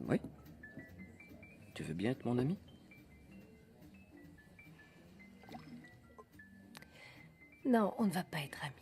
Oui? Tu veux bien être mon ami? Non, on ne va pas être amis.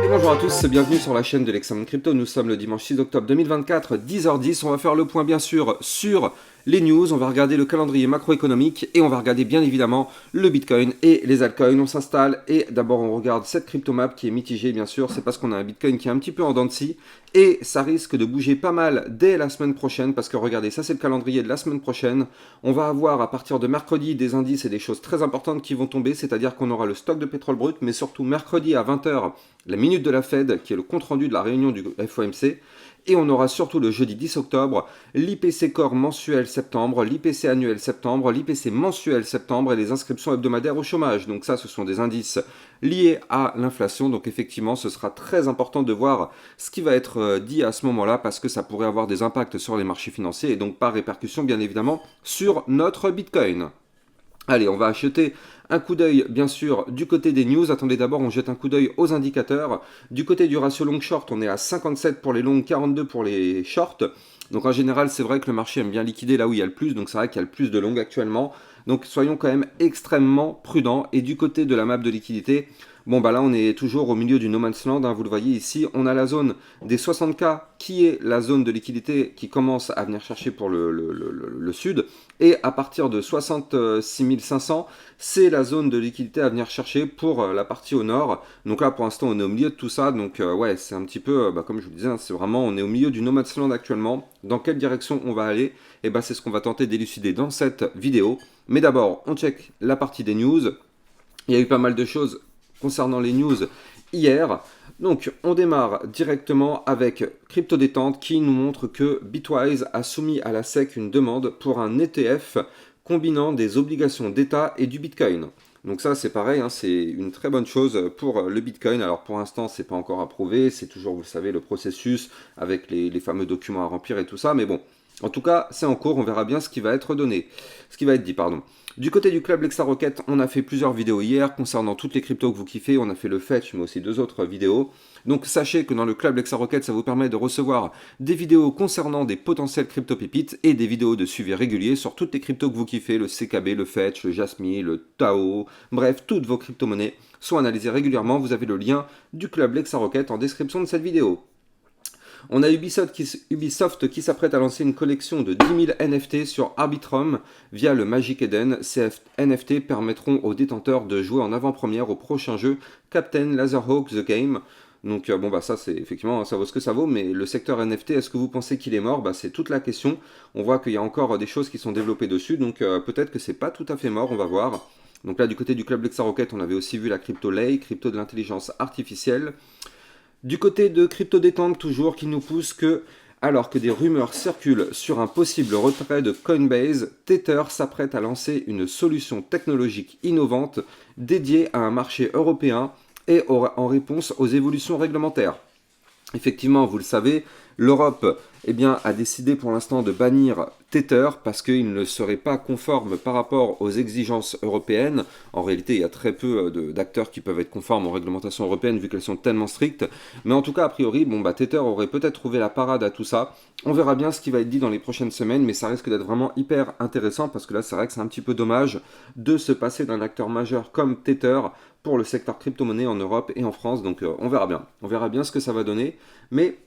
Et bonjour à tous, bienvenue sur la chaîne de l'Examen Crypto. Nous sommes le dimanche 6 octobre 2024, 10h10. On va faire le point bien sûr sur les news, on va regarder le calendrier macroéconomique et on va regarder bien évidemment le Bitcoin et les altcoins. On s'installe et d'abord on regarde cette cryptomap qui est mitigée bien sûr. C'est parce qu'on a un Bitcoin qui est un petit peu en dents de scie et ça risque de bouger pas mal dès la semaine prochaine parce que regardez, ça c'est le calendrier de la semaine prochaine. On va avoir à partir de mercredi des indices et des choses très importantes qui vont tomber, c'est-à-dire qu'on aura le stock de pétrole brut, mais surtout mercredi à 20h, la minute de la Fed qui est le compte-rendu de la réunion du FOMC. Et on aura surtout le jeudi 10 octobre l'IPC Core mensuel septembre, l'IPC annuel septembre, l'IPC mensuel septembre et les inscriptions hebdomadaires au chômage. Donc ça, ce sont des indices liés à l'inflation. Donc effectivement, ce sera très important de voir ce qui va être dit à ce moment-là parce que ça pourrait avoir des impacts sur les marchés financiers et donc par répercussion, bien évidemment, sur notre Bitcoin. Allez, on va acheter un coup d'œil, bien sûr, du côté des news. Attendez, d'abord, on jette un coup d'œil aux indicateurs. Du côté du ratio long-short, on est à 57 pour les longs, 42 pour les shorts. Donc en général, c'est vrai que le marché aime bien liquider là où il y a le plus. Donc c'est vrai qu'il y a le plus de longs actuellement. Donc soyons quand même extrêmement prudents. Et du côté de la map de liquidité, bon bah là on est toujours au milieu du no man's land, hein, vous le voyez ici. On a la zone des 60K qui est la zone de liquidité qui commence à venir chercher pour le sud. Et à partir de 66 500, c'est la zone de liquidité à venir chercher pour la partie au nord. Donc là, pour l'instant, on est au milieu de tout ça. Donc ouais, c'est un petit peu, comme je vous disais, hein, c'est vraiment, on est au milieu du No Man's Land actuellement. Dans quelle direction on va aller? Et c'est ce qu'on va tenter d'élucider dans cette vidéo. Mais d'abord, on check la partie des news. Il y a eu pas mal de choses concernant les news hier. Donc, on démarre directement avec Crypto Détente qui nous montre que Bitwise a soumis à la SEC une demande pour un ETF combinant des obligations d'État et du Bitcoin. Donc ça, c'est pareil, hein, c'est une très bonne chose pour le Bitcoin. Alors pour l'instant, c'est pas encore approuvé, c'est toujours, vous le savez, le processus avec les fameux documents à remplir et tout ça. Mais bon, en tout cas, c'est en cours, on verra bien ce qui va être donné, ce qui va être dit, pardon. Du côté du club Lexa Rocket, on a fait plusieurs vidéos hier concernant toutes les cryptos que vous kiffez. On a fait le fetch, mais aussi deux autres vidéos. Donc sachez que dans le club Lexa Rocket, ça vous permet de recevoir des vidéos concernant des potentiels crypto pépites et des vidéos de suivi régulier sur toutes les cryptos que vous kiffez, le CKB, le fetch, le Jasmine, le Tao, bref, toutes vos crypto-monnaies sont analysées régulièrement. Vous avez le lien du club Lexa Rocket en description de cette vidéo. On a Ubisoft qui s'apprête à lancer une collection de 10 000 NFT sur Arbitrum via le Magic Eden. Ces NFT permettront aux détenteurs de jouer en avant-première au prochain jeu Captain Laserhawk The Game. Donc ça c'est effectivement, ça vaut ce que ça vaut, mais le secteur NFT, est-ce que vous pensez qu'il est mort? C'est toute la question. On voit qu'il y a encore des choses qui sont développées dessus, donc peut-être que c'est pas tout à fait mort, on va voir. Donc là du côté du club Lexa Rocket, on avait aussi vu la crypto Lay, crypto de l'intelligence artificielle. Du côté de Crypto Détente, toujours, qui nous pousse que, alors que des rumeurs circulent sur un possible retrait de Coinbase, Tether s'apprête à lancer une solution technologique innovante dédiée à un marché européen et en réponse aux évolutions réglementaires. Effectivement, vous le savez, l'Europe a décidé pour l'instant de bannir Tether parce qu'il ne serait pas conforme par rapport aux exigences européennes. En réalité, il y a très peu d'acteurs qui peuvent être conformes aux réglementations européennes vu qu'elles sont tellement strictes. Mais en tout cas, a priori, Tether aurait peut-être trouvé la parade à tout ça. On verra bien ce qui va être dit dans les prochaines semaines, mais ça risque d'être vraiment hyper intéressant parce que là, c'est vrai que c'est un petit peu dommage de se passer d'un acteur majeur comme Tether pour le secteur crypto-monnaie en Europe et en France. Donc on verra bien. On verra bien ce que ça va donner. Mais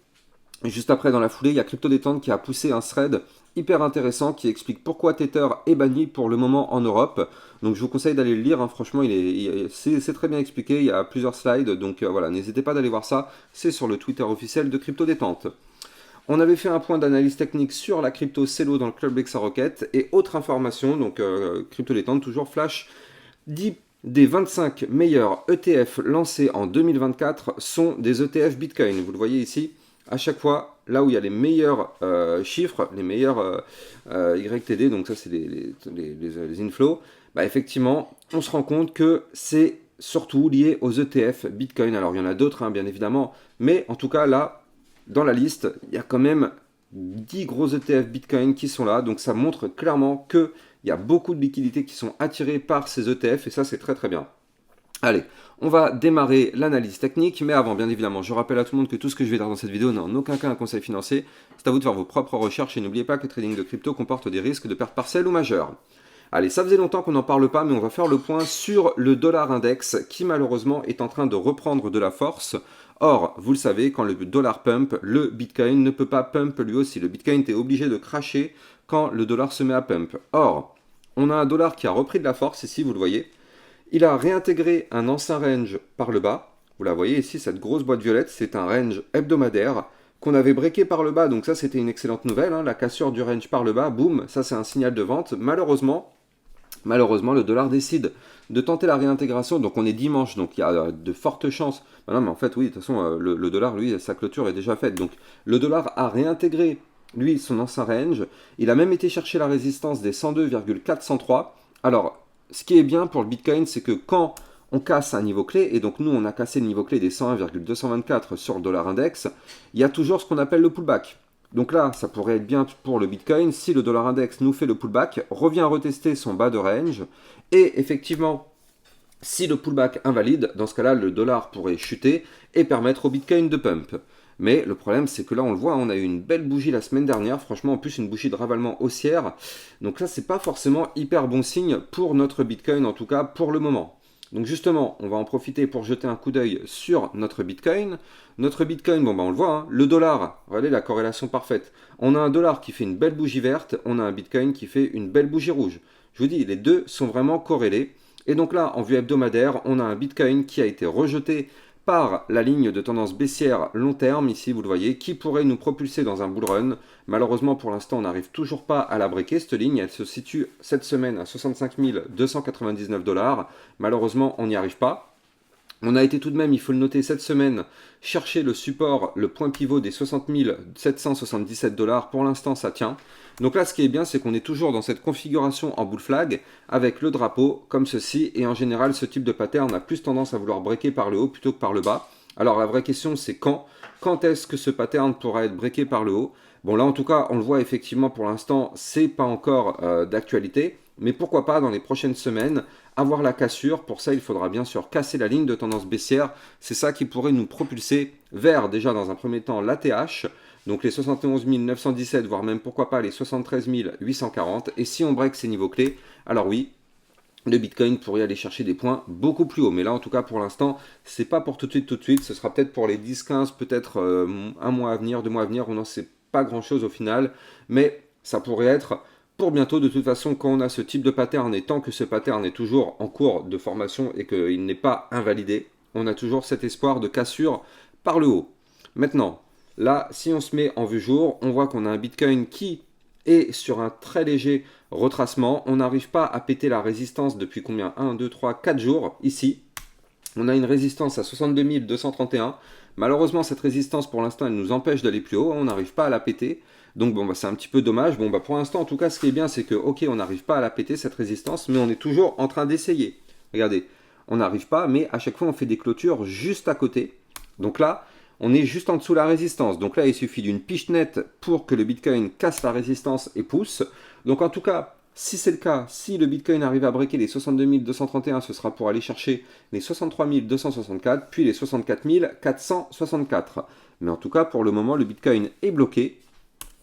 juste après, dans la foulée, il y a Crypto Détente qui a poussé un thread hyper intéressant qui explique pourquoi Tether est banni pour le moment en Europe. Donc je vous conseille d'aller le lire, hein. Franchement, c'est très bien expliqué, il y a plusieurs slides, donc voilà, n'hésitez pas d'aller voir ça, c'est sur le Twitter officiel de Crypto Détente. On avait fait un point d'analyse technique sur la crypto Celo dans le club Lexa Rocket, et autre information, donc Crypto Détente, toujours flash, 10 des 25 meilleurs ETF lancés en 2024 sont des ETF Bitcoin. Vous le voyez ici, à chaque fois, là où il y a les meilleurs chiffres, les meilleurs YTD, donc ça c'est les inflows, effectivement, on se rend compte que c'est surtout lié aux ETF Bitcoin. Alors il y en a d'autres, hein, bien évidemment, mais en tout cas là, dans la liste, il y a quand même 10 gros ETF Bitcoin qui sont là, donc ça montre clairement que Il y a beaucoup de liquidités qui sont attirées par ces ETF et ça c'est très très bien. Allez, on va démarrer l'analyse technique, mais avant, bien évidemment, je rappelle à tout le monde que tout ce que je vais dire dans cette vidéo n'est en aucun cas un conseil financier. C'est à vous de faire vos propres recherches et n'oubliez pas que le trading de crypto comporte des risques de perte partielle ou majeure. Allez, ça faisait longtemps qu'on n'en parle pas, mais on va faire le point sur le dollar index qui malheureusement est en train de reprendre de la force. Or, vous le savez, quand le dollar pump, le Bitcoin ne peut pas pump lui aussi. Le Bitcoin est obligé de crasher quand le dollar se met à pump. Or, on a un dollar qui a repris de la force ici, vous le voyez. Il a réintégré un ancien range par le bas. Vous la voyez ici, cette grosse boîte violette, c'est un range hebdomadaire qu'on avait breaké par le bas. Donc ça, c'était une excellente nouvelle. La cassure du range par le bas, boum, ça c'est un signal de vente. Malheureusement, le dollar décide de tenter la réintégration. Donc on est dimanche, donc il y a de fortes chances. Non, mais en fait, oui, de toute façon, le dollar, lui, sa clôture est déjà faite. Donc le dollar a réintégré, lui, son ancien range. Il a même été chercher la résistance des 102,403. Alors, ce qui est bien pour le Bitcoin, c'est que quand on casse un niveau clé, et donc nous on a cassé le niveau clé des 101,224 sur le dollar index, il y a toujours ce qu'on appelle le pullback. Donc là, ça pourrait être bien pour le Bitcoin si le dollar index nous fait le pullback, revient retester son bas de range, et effectivement, si le pullback invalide, dans ce cas-là, le dollar pourrait chuter et permettre au Bitcoin de pump. Mais le problème, c'est que là, on le voit, on a eu une belle bougie la semaine dernière. Franchement, en plus, une bougie de ravalement haussière. Donc là, c'est pas forcément hyper bon signe pour notre Bitcoin, en tout cas pour le moment. Donc justement, on va en profiter pour jeter un coup d'œil sur notre Bitcoin. Notre Bitcoin, bon, on le voit, le dollar, regardez la corrélation parfaite. On a un dollar qui fait une belle bougie verte, on a un Bitcoin qui fait une belle bougie rouge. Je vous dis, les deux sont vraiment corrélés. Et donc là, en vue hebdomadaire, on a un Bitcoin qui a été rejeté par la ligne de tendance baissière long terme, ici vous le voyez, qui pourrait nous propulser dans un bull run. Malheureusement pour l'instant on n'arrive toujours pas à la breaker, cette ligne, elle se situe cette semaine à 65 299 $. Malheureusement on n'y arrive pas. On a été tout de même, il faut le noter, cette semaine, chercher le support, le point pivot des 60 777 $. Pour l'instant, ça tient. Donc là, ce qui est bien, c'est qu'on est toujours dans cette configuration en bull flag avec le drapeau comme ceci. Et en général, ce type de pattern a plus tendance à vouloir breaker par le haut plutôt que par le bas. Alors la vraie question, c'est quand est-ce que ce pattern pourra être breaké par le haut? Bon, là, en tout cas, on le voit effectivement pour l'instant, c'est pas encore d'actualité. Mais pourquoi pas dans les prochaines semaines avoir la cassure. Pour ça, il faudra bien sûr casser la ligne de tendance baissière. C'est ça qui pourrait nous propulser vers, déjà dans un premier temps, l'ATH, donc les 71 917, voire même pourquoi pas les 73 840. Et si on break ces niveaux clés, alors oui, le Bitcoin pourrait aller chercher des points beaucoup plus hauts. Mais là, en tout cas, pour l'instant, c'est pas pour tout de suite. Ce sera peut-être pour les 10-15, peut-être un mois à venir, 2 mois à venir. On n'en sait pas grand-chose au final. Mais ça pourrait être pour bientôt. De toute façon, quand on a ce type de pattern, et tant que ce pattern est toujours en cours de formation et qu'il n'est pas invalidé, on a toujours cet espoir de cassure par le haut. Maintenant, là, si on se met en vue jour, on voit qu'on a un Bitcoin qui est sur un très léger retracement. On n'arrive pas à péter la résistance depuis combien? 1, 2, 3, 4 jours. Ici, on a une résistance à 62 231. Malheureusement, cette résistance, pour l'instant, elle nous empêche d'aller plus haut. On n'arrive pas à la péter. Donc, bon, c'est un petit peu dommage. Bon, pour l'instant, en tout cas, ce qui est bien, c'est que, ok, on n'arrive pas à la péter, cette résistance, mais on est toujours en train d'essayer. Regardez, on n'arrive pas, mais à chaque fois, on fait des clôtures juste à côté. Donc là, on est juste en dessous de la résistance. Donc là, il suffit d'une pichenette pour que le Bitcoin casse la résistance et pousse. Donc en tout cas, si c'est le cas, si le Bitcoin arrive à breaker les 62 231, ce sera pour aller chercher les 63 264, puis les 64 464. Mais en tout cas, pour le moment, le Bitcoin est bloqué.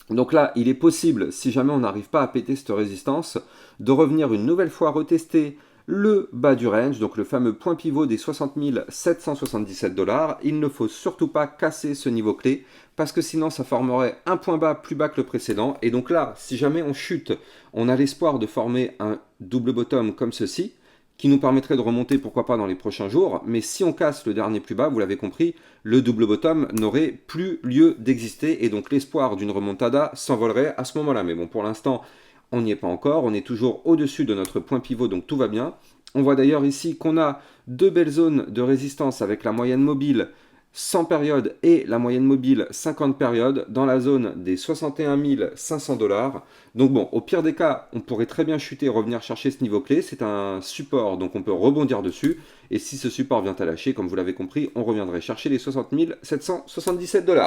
Donc là, il est possible, si jamais on n'arrive pas à péter cette résistance, de revenir une nouvelle fois retester le bas du range, donc le fameux point pivot des 60 777 $. Il ne faut surtout pas casser ce niveau clé, parce que sinon ça formerait un point bas plus bas que le précédent. Et donc là, si jamais on chute, on a l'espoir de former un double bottom comme ceci, qui nous permettrait de remonter, pourquoi pas, dans les prochains jours. Mais si on casse le dernier plus bas, vous l'avez compris, le double bottom n'aurait plus lieu d'exister, et donc l'espoir d'une remontada s'envolerait à ce moment-là. Mais bon, pour l'instant, on n'y est pas encore, on est toujours au-dessus de notre point pivot, donc tout va bien. On voit d'ailleurs ici qu'on a deux belles zones de résistance avec la moyenne mobile 100 périodes et la moyenne mobile 50 périodes dans la zone des 61 500 $. Donc bon, au pire des cas, on pourrait très bien chuter et revenir chercher ce niveau clé. C'est un support, donc on peut rebondir dessus. Et si ce support vient à lâcher, comme vous l'avez compris, on reviendrait chercher les 60 777 $.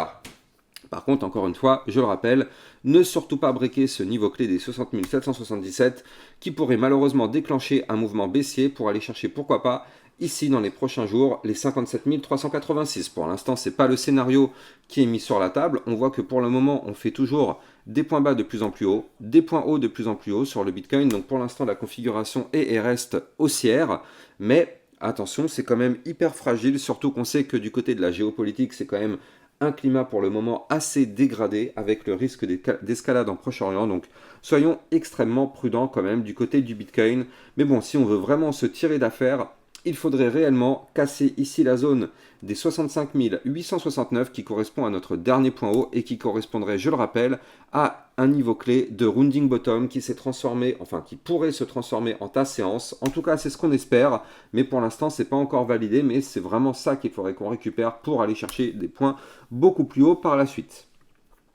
Par contre, encore une fois, je le rappelle, ne surtout pas breaker ce niveau clé des 60 777 qui pourrait malheureusement déclencher un mouvement baissier pour aller chercher, pourquoi pas, ici dans les prochains jours, les 57 386. Pour l'instant, ce n'est pas le scénario qui est mis sur la table. On voit que pour le moment, on fait toujours des points bas de plus en plus haut, des points hauts de plus en plus haut sur le Bitcoin. Donc pour l'instant, la configuration est et reste haussière, mais attention, c'est quand même hyper fragile, surtout qu'on sait que du côté de la géopolitique, c'est quand même un climat pour le moment assez dégradé avec le risque d'escalade en Proche-Orient. Donc soyons extrêmement prudents quand même du côté du Bitcoin. Mais bon, si on veut vraiment se tirer d'affaire, il faudrait réellement casser ici la zone des 65 869 qui correspond à notre dernier point haut et qui correspondrait, je le rappelle, à un niveau clé de rounding bottom qui s'est transformé, enfin qui pourrait se transformer en ta séance. En tout cas, c'est ce qu'on espère, mais pour l'instant, c'est pas encore validé, mais c'est vraiment ça qu'il faudrait qu'on récupère pour aller chercher des points beaucoup plus hauts par la suite.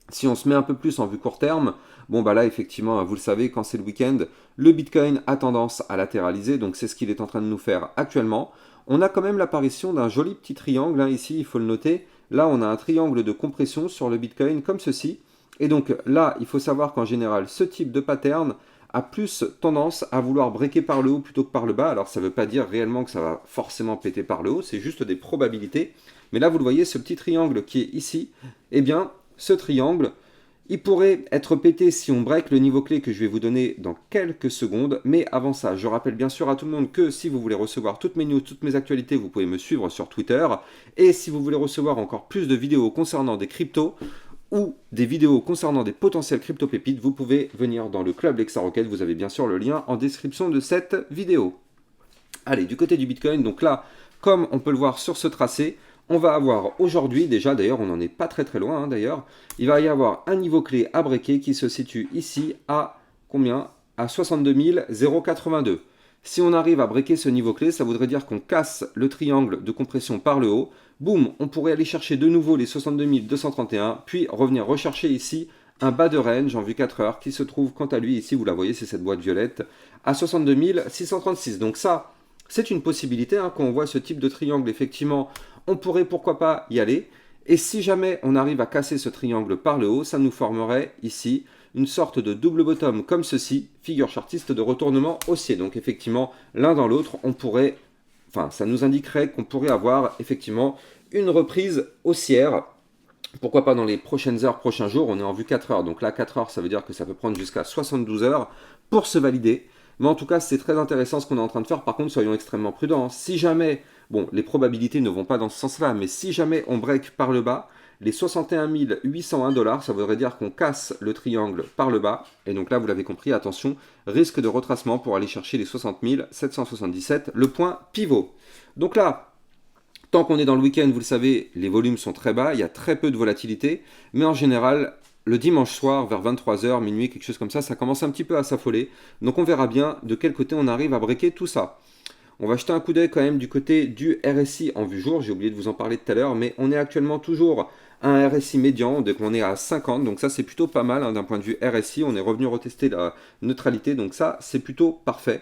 Si on se met un peu plus en vue court terme, bon bah là effectivement, vous le savez, quand c'est le week-end, le Bitcoin a tendance à latéraliser, donc c'est ce qu'il est en train de nous faire actuellement. On a quand même l'apparition d'un joli petit triangle, hein, ici il faut le noter. Là on a un triangle de compression sur le Bitcoin comme ceci. Et donc là, il faut savoir qu'en général, ce type de pattern a plus tendance à vouloir breaker par le haut plutôt que par le bas. Alors ça ne veut pas dire réellement que ça va forcément péter par le haut, c'est juste des probabilités. Mais là vous le voyez, ce petit triangle qui est ici, eh bien ce triangle, il pourrait être pété si on break le niveau clé que je vais vous donner dans quelques secondes. Mais avant ça, je rappelle bien sûr à tout le monde que si vous voulez recevoir toutes mes news, toutes mes actualités, vous pouvez me suivre sur Twitter. Et si vous voulez recevoir encore plus de vidéos concernant des cryptos ou des vidéos concernant des potentiels crypto-pépites, vous pouvez venir dans le club Lexa Rocket. Vous avez bien sûr le lien en description de cette vidéo. Allez, du côté du Bitcoin, donc là, comme on peut le voir sur ce tracé, on va avoir aujourd'hui, déjà d'ailleurs on n'en est pas très loin hein, d'ailleurs, il va y avoir un niveau clé à breaker qui se situe ici à combien? À 62 082. Si on arrive à breaker ce niveau clé, ça voudrait dire qu'on casse le triangle de compression par le haut. Boum, on pourrait aller chercher de nouveau les 62 231, puis revenir rechercher ici un bas de range en vue 4 heures qui se trouve quant à lui, ici vous la voyez, c'est cette boîte violette, à 62 636. Donc ça, c'est une possibilité, hein, quand on voit ce type de triangle, effectivement, on pourrait pourquoi pas y aller. Et si jamais on arrive à casser ce triangle par le haut, ça nous formerait ici une sorte de double bottom comme ceci, figure chartiste de retournement haussier. Donc effectivement, l'un dans l'autre, on pourrait, enfin ça nous indiquerait qu'on pourrait avoir effectivement une reprise haussière. Pourquoi pas dans les prochaines heures, prochains jours, on est en vue 4 heures. Donc là, 4 heures, ça veut dire que ça peut prendre jusqu'à 72 heures pour se valider. Mais en tout cas, c'est très intéressant ce qu'on est en train de faire. Par contre, soyons extrêmement prudents. Si jamais, bon, les probabilités ne vont pas dans ce sens-là, mais si jamais on break par le bas, les 61 801 $, ça voudrait dire qu'on casse le triangle par le bas. Et donc là, vous l'avez compris, attention, risque de retracement pour aller chercher les 60 777, le point pivot. Donc là, tant qu'on est dans le week-end, vous le savez, les volumes sont très bas, il y a très peu de volatilité, mais en général, le dimanche soir, vers 23h, minuit, quelque chose comme ça commence un petit peu à s'affoler. Donc on verra bien de quel côté on arrive à breaker tout ça. On va jeter un coup d'œil quand même du côté du RSI en vue jour. J'ai oublié de vous en parler tout à l'heure, mais on est actuellement toujours à un RSI médian, donc on est à 50. Donc ça, c'est plutôt pas mal hein, d'un point de vue RSI. On est revenu retester la neutralité, donc ça, c'est plutôt parfait.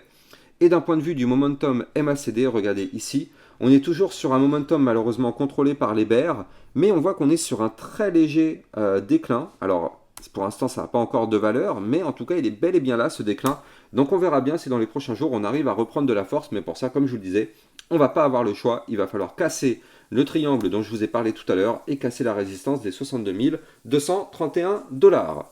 Et d'un point de vue du momentum MACD, regardez ici, on est toujours sur un momentum malheureusement contrôlé par les bears, mais on voit qu'on est sur un très léger déclin. Alors, pour l'instant, ça n'a pas encore de valeur, mais en tout cas, il est bel et bien là, ce déclin. Donc, on verra bien si dans les prochains jours, on arrive à reprendre de la force, mais pour ça, comme je vous le disais, on ne va pas avoir le choix. Il va falloir casser le triangle dont je vous ai parlé tout à l'heure et casser la résistance des 62 231 $.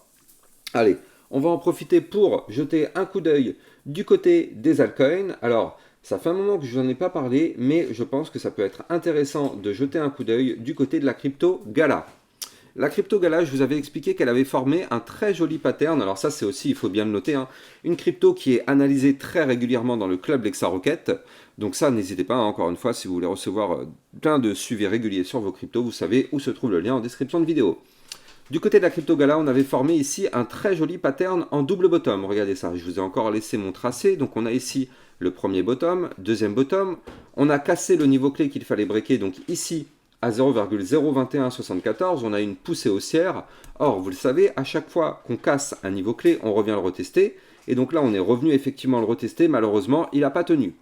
Allez, on va en profiter pour jeter un coup d'œil du côté des altcoins. Alors, ça fait un moment que je n'en ai pas parlé, mais je pense que ça peut être intéressant de jeter un coup d'œil du côté de la crypto Gala. La crypto Gala, je vous avais expliqué qu'elle avait formé un très joli pattern. Alors ça, c'est aussi, il faut bien le noter, hein, une crypto qui est analysée très régulièrement dans le club Lexa Rocket. Donc ça, n'hésitez pas, hein, encore une fois, si vous voulez recevoir plein de suivis réguliers sur vos cryptos, vous savez où se trouve le lien en description de vidéo. Du côté de la crypto Gala, on avait formé ici un très joli pattern en double bottom. Regardez ça, je vous ai encore laissé mon tracé. Donc on a ici le premier bottom, deuxième bottom. On a cassé le niveau clé qu'il fallait breaker, donc ici à 0,02174, on a une poussée haussière. Or, vous le savez, à chaque fois qu'on casse un niveau clé, on revient le retester. Et donc là, on est revenu effectivement le retester. Malheureusement, il n'a pas tenu.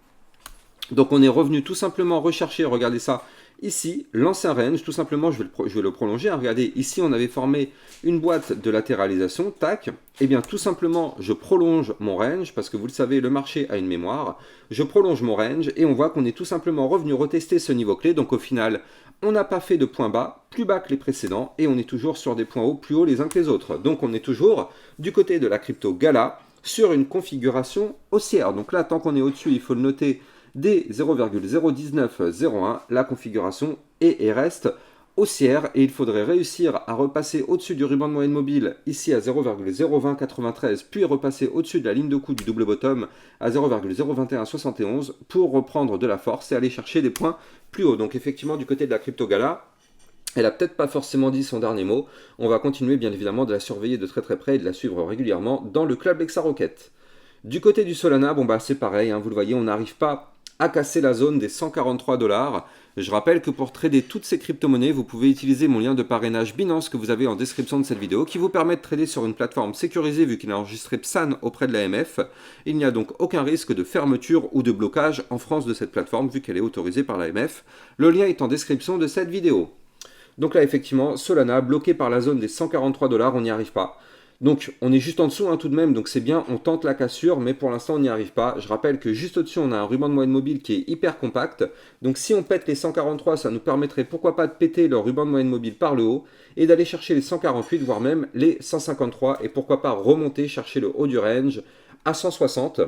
Donc on est revenu tout simplement rechercher, regardez ça, Ici, l'ancien range, tout simplement, je vais le prolonger. Regardez, ici, on avait formé une boîte de latéralisation, tac. Eh bien, tout simplement, je prolonge mon range, parce que vous le savez, le marché a une mémoire. Je prolonge mon range, et on voit qu'on est tout simplement revenu retester ce niveau clé. Donc, au final, on n'a pas fait de point bas, plus bas que les précédents, et on est toujours sur des points hauts, plus hauts les uns que les autres. Donc, on est toujours du côté de la crypto Gala, sur une configuration haussière. Donc là, tant qu'on est au-dessus, il faut le noter, dès 0,01901, la configuration est et reste haussière et il faudrait réussir à repasser au-dessus du ruban de moyenne mobile ici à 0,02093 puis repasser au-dessus de la ligne de coup du double bottom à 0,02171 pour reprendre de la force et aller chercher des points plus hauts. Donc effectivement du côté de la crypto Gala, elle n'a peut-être pas forcément dit son dernier mot. On va continuer bien évidemment de la surveiller de très très près et de la suivre régulièrement dans le club Lexa Rocket. Du côté du Solana, bon bah c'est pareil, hein, vous le voyez, on n'arrive pas à casser la zone des 143 $. Je rappelle que pour trader toutes ces crypto-monnaies, vous pouvez utiliser mon lien de parrainage Binance que vous avez en description de cette vidéo qui vous permet de trader sur une plateforme sécurisée vu qu'il est enregistré PSAN auprès de l'AMF. Il n'y a donc aucun risque de fermeture ou de blocage en France de cette plateforme vu qu'elle est autorisée par l'AMF. Le lien est en description de cette vidéo. Donc là effectivement, Solana bloqué par la zone des 143 $, on n'y arrive pas. Donc on est juste en dessous hein, tout de même, donc c'est bien, on tente la cassure, mais pour l'instant on n'y arrive pas. Je rappelle que juste au-dessus on a un ruban de moyenne mobile qui est hyper compact. Donc si on pète les 143, ça nous permettrait pourquoi pas de péter le ruban de moyenne mobile par le haut et d'aller chercher les 148, voire même les 153 et pourquoi pas remonter, chercher le haut du range à 160.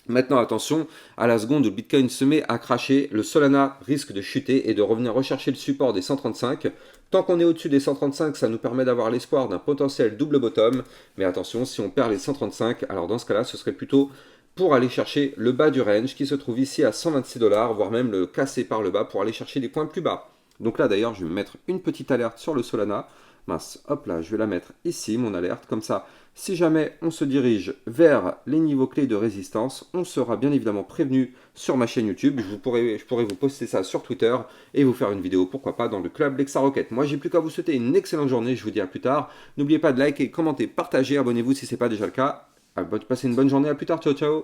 Maintenant, attention, à la seconde où le Bitcoin se met à cracher, le Solana risque de chuter et de revenir rechercher le support des 135. Tant qu'on est au-dessus des 135, ça nous permet d'avoir l'espoir d'un potentiel double bottom. Mais attention, si on perd les 135, alors dans ce cas-là, ce serait plutôt pour aller chercher le bas du range qui se trouve ici à 126 $, voire même le casser par le bas pour aller chercher des points plus bas. Donc là, d'ailleurs, je vais mettre une petite alerte sur le Solana. Mince, hop là, je vais la mettre ici, mon alerte, comme ça. Si jamais on se dirige vers les niveaux clés de résistance, on sera bien évidemment prévenu sur ma chaîne YouTube. Je pourrai vous poster ça sur Twitter et vous faire une vidéo, pourquoi pas, dans le club Lexa Rocket. Moi, j'ai plus qu'à vous souhaiter une excellente journée. Je vous dis à plus tard. N'oubliez pas de liker, commenter, partager, abonnez-vous si ce n'est pas déjà le cas. Passez une bonne journée, à plus tard, ciao ciao.